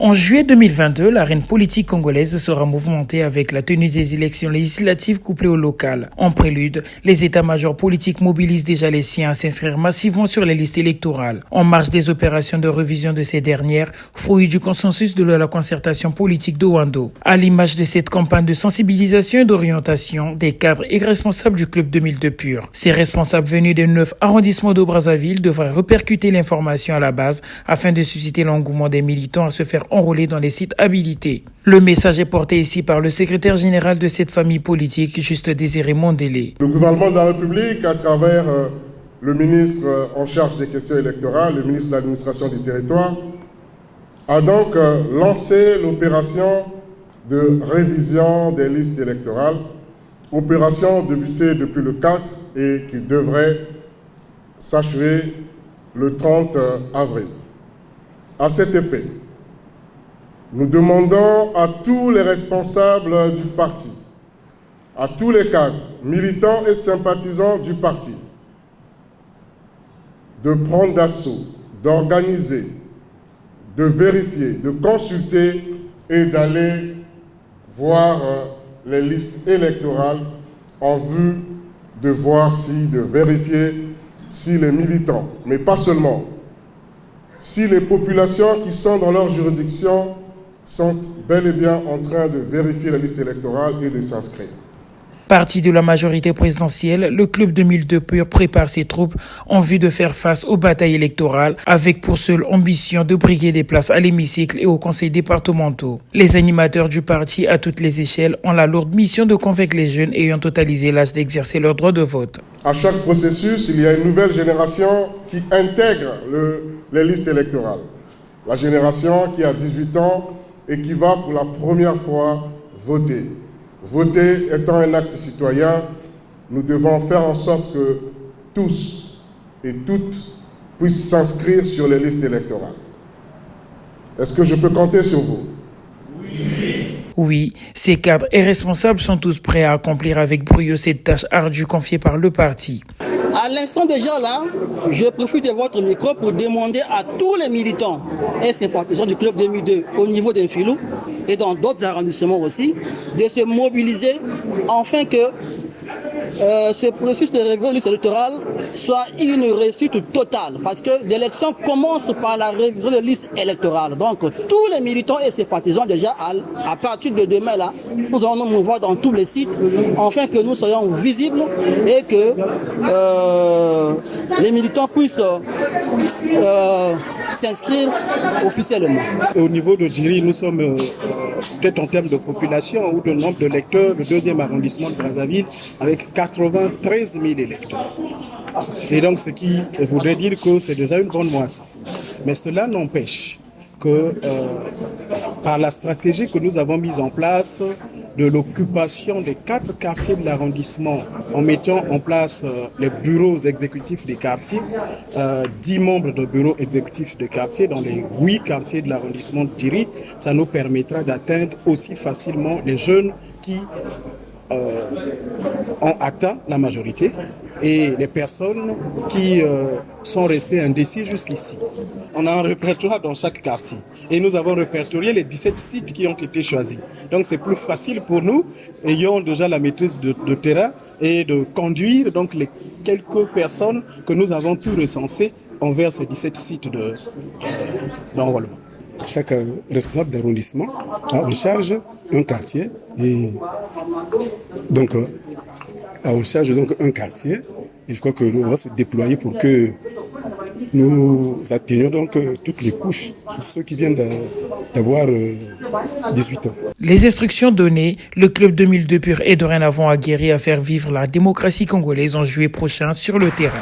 En juillet 2022, l'arène politique congolaise sera mouvementée avec la tenue des élections législatives couplées au local. En prélude, les états-majors politiques mobilisent déjà les siens à s'inscrire massivement sur les listes électorales. En marge des opérations de révision de ces dernières, fruit du consensus de la concertation politique de Wando. À l'image de cette campagne de sensibilisation et d'orientation des cadres et responsables du Club 2002 Pur. Ces responsables venus des 9 arrondissements de Brazzaville devraient répercuter l'information à la base afin de susciter l'engouement des militants à se faire enrôler dans les sites habilités. Le message est porté ici par le secrétaire général de cette famille politique, Juste Désiré Mondélé. Le gouvernement de la République, à travers le ministre en charge des questions électorales, le ministre de l'administration du territoire, a donc lancé l'opération de révision des listes électorales, opération débutée depuis le 4 et qui devrait s'achever le 30 avril. À cet effet, nous demandons à tous les responsables du parti, à tous les cadres, militants et sympathisants du parti, de prendre d'assaut, d'organiser, de vérifier, de consulter et d'aller voir les listes électorales en vue de voir de vérifier si les militants, mais pas seulement, si les populations qui sont dans leur juridiction sont bel et bien en train de vérifier la liste électorale et de s'inscrire. Parti de la majorité présidentielle, le Club 2002 Pur prépare ses troupes en vue de faire face aux batailles électorales avec pour seule ambition de briguer des places à l'hémicycle et aux conseils départementaux. Les animateurs du parti à toutes les échelles ont la lourde mission de convaincre les jeunes ayant totalisé l'âge d'exercer leur droit de vote. À chaque processus, il y a une nouvelle génération qui intègre les listes électorales. La génération qui a 18 ans et qui va pour la première fois voter. Voter étant un acte citoyen, nous devons faire en sorte que tous et toutes puissent s'inscrire sur les listes électorales. Est-ce que je peux compter sur vous? Oui, ces cadres et responsables sont tous prêts à accomplir avec brio cette tâche ardue confiée par le parti. À l'instant déjà là, je profite de votre micro pour demander à tous les militants et sympathisants du Club 2002 au niveau d'Infilou et dans d'autres arrondissements aussi, de se mobiliser afin que ce processus de révision électorale soit une réussite totale. Parce que l'élection commence par la révision de liste électorale. Donc tous les militants et sympathisants déjà, à partir de demain là, nous allons nous mouvoir dans tous les sites afin que nous soyons visibles et que les militants puissent s'inscrire officiellement. Au niveau de Djiri, nous sommes peut-être en termes de population ou de nombre de lecteurs, le deuxième arrondissement de Brazzaville avec 93 000 électeurs. Et donc ce qui voudrait dire que c'est déjà une bonne moisson. Mais cela n'empêche que par la stratégie que nous avons mise en place de l'occupation des 4 quartiers de l'arrondissement en mettant en place les bureaux exécutifs des quartiers, 10 membres de bureaux exécutifs de quartier dans les 8 quartiers de l'arrondissement de Djiri, ça nous permettra d'atteindre aussi facilement les jeunes qui ont atteint la majorité et les personnes qui sont restées indécises jusqu'ici. On a un répertoire dans chaque quartier et nous avons répertorié les 17 sites qui ont été choisis. Donc c'est plus facile pour nous, ayant déjà la maîtrise de terrain et de conduire donc les quelques personnes que nous avons pu recenser envers ces 17 sites d'enrôlement. Chaque responsable d'arrondissement a en charge un quartier et donc a en charge donc un quartier et je crois que on va se déployer pour que nous atteignions donc toutes les couches, ceux qui viennent d'avoir 18 ans. Les instructions données, le Club 2002 Pur est dorénavant aguerri à faire vivre la démocratie congolaise en juillet prochain sur le terrain.